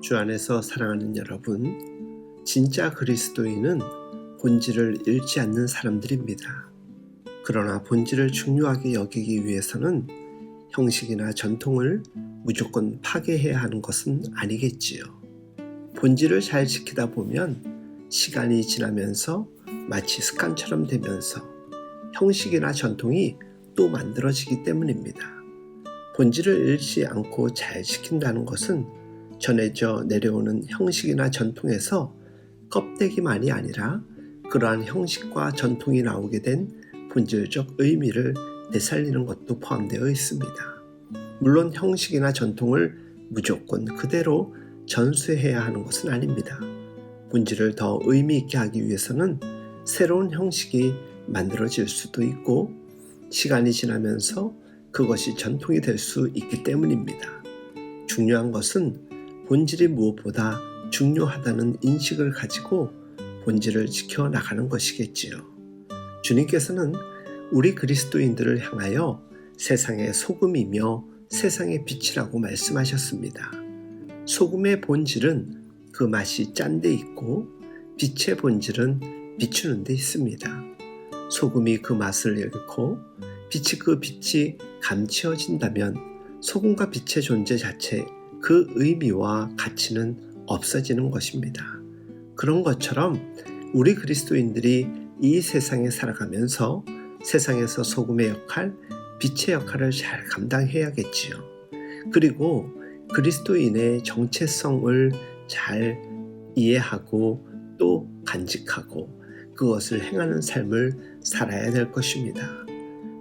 주 안에서 사랑하는 여러분, 진짜 그리스도인은 본질을 잃지 않는 사람들입니다. 그러나 본질을 중요하게 여기기 위해서는 형식이나 전통을 무조건 파괴해야 하는 것은 아니겠지요. 본질을 잘 지키다 보면 시간이 지나면서 마치 습관처럼 되면서 형식이나 전통이 또 만들어지기 때문입니다. 본질을 잃지 않고 잘 지킨다는 것은 전해져 내려오는 형식이나 전통에서 껍데기만이 아니라 그러한 형식과 전통이 나오게 된 본질적 의미를 되살리는 것도 포함되어 있습니다. 물론 형식이나 전통을 무조건 그대로 전수해야 하는 것은 아닙니다. 본질을 더 의미 있게 하기 위해서는 새로운 형식이 만들어질 수도 있고 시간이 지나면서 그것이 전통이 될 수 있기 때문입니다. 중요한 것은 본질이 무엇보다 중요하다는 인식을 가지고 본질을 지켜나가는 것이겠지요. 주님께서는 우리 그리스도인들을 향하여 세상의 소금이며 세상의 빛이라고 말씀하셨습니다. 소금의 본질은 그 맛이 짠 데 있고 빛의 본질은 비추는 데 있습니다. 소금이 그 맛을 잃고 빛이 감추어진다면 소금과 빛의 존재 자체, 그 의미와 가치는 없어지는 것입니다. 그런 것처럼 우리 그리스도인들이 이 세상에 살아가면서 세상에서 소금의 역할, 빛의 역할을 잘 감당해야겠지요. 그리고 그리스도인의 정체성을 잘 이해하고 또 간직하고 그것을 행하는 삶을 살아야 될 것입니다.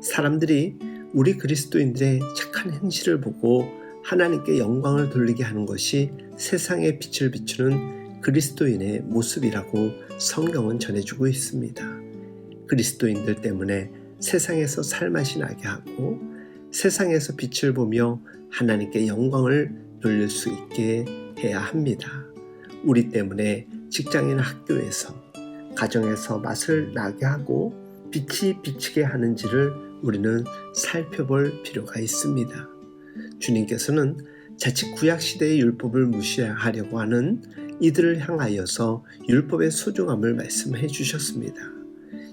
사람들이 우리 그리스도인들의 착한 행실을 보고 하나님께 영광을 돌리게 하는 것이 세상의 빛을 비추는 그리스도인의 모습이라고 성경은 전해주고 있습니다. 그리스도인들 때문에 세상에서 살맛이 나게 하고 세상에서 빛을 보며 하나님께 영광을 돌릴 수 있게 해야 합니다. 우리 때문에 직장이나 학교에서 가정에서 맛을 나게 하고 빛이 비치게 하는지를 우리는 살펴볼 필요가 있습니다. 주님께서는 자칫 구약시대의 율법을 무시하려고 하는 이들을 향하여서 율법의 소중함을 말씀해 주셨습니다.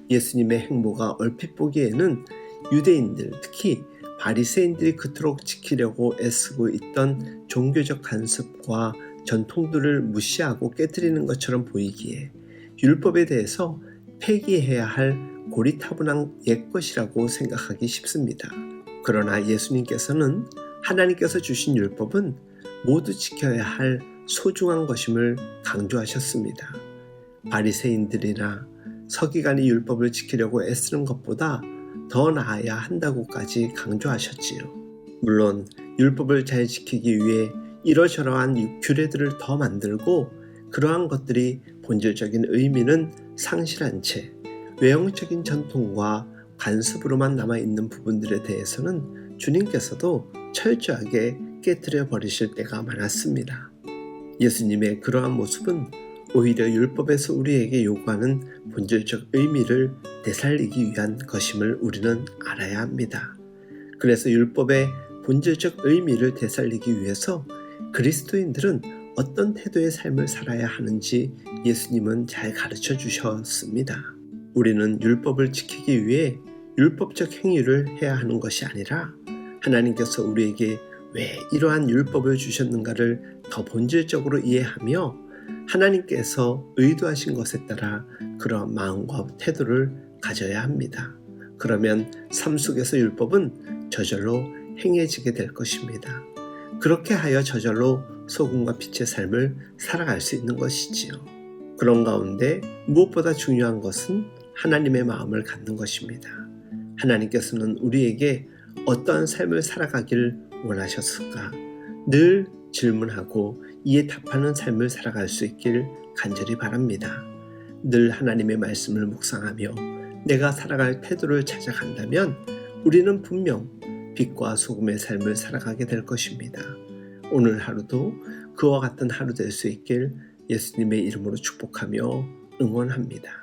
예수님의 행보가 얼핏 보기에는 유대인들, 특히 바리새인들이 그토록 지키려고 애쓰고 있던 종교적 관습과 전통들을 무시하고 깨뜨리는 것처럼 보이기에 율법에 대해서 폐기해야 할 고리타분한 옛것이라고 생각하기 쉽습니다. 그러나 예수님께서는 하나님께서 주신 율법은 모두 지켜야 할 소중한 것임을 강조하셨습니다. 바리새인들이나 서기관이 율법을 지키려고 애쓰는 것보다 더 나아야 한다고까지 강조하셨지요. 물론 율법을 잘 지키기 위해 이러저러한 규례들을 더 만들고 그러한 것들이 본질적인 의미는 상실한 채 외형적인 전통과 관습으로만 남아있는 부분들에 대해서는 주님께서도 철저하게 깨뜨려 버리실 때가 많았습니다. 예수님의 그러한 모습은 오히려 율법에서 우리에게 요구하는 본질적 의미를 되살리기 위한 것임을 우리는 알아야 합니다. 그래서 율법의 본질적 의미를 되살리기 위해서 그리스도인들은 어떤 태도의 삶을 살아야 하는지 예수님은 잘 가르쳐 주셨습니다. 우리는 율법을 지키기 위해 율법적 행위를 해야 하는 것이 아니라 하나님께서 우리에게 왜 이러한 율법을 주셨는가를 더 본질적으로 이해하며 하나님께서 의도하신 것에 따라 그런 마음과 태도를 가져야 합니다. 그러면 삶 속에서 율법은 저절로 행해지게 될 것입니다. 그렇게 하여 저절로 소금과 빛의 삶을 살아갈 수 있는 것이지요. 그런 가운데 무엇보다 중요한 것은 하나님의 마음을 갖는 것입니다. 하나님께서는 우리에게 어떠한 삶을 살아가길 원하셨을까? 늘 질문하고 이에 답하는 삶을 살아갈 수 있길 간절히 바랍니다. 늘 하나님의 말씀을 묵상하며 내가 살아갈 태도를 찾아간다면 우리는 분명 빛과 소금의 삶을 살아가게 될 것입니다. 오늘 하루도 그와 같은 하루 될 수 있길 예수님의 이름으로 축복하며 응원합니다.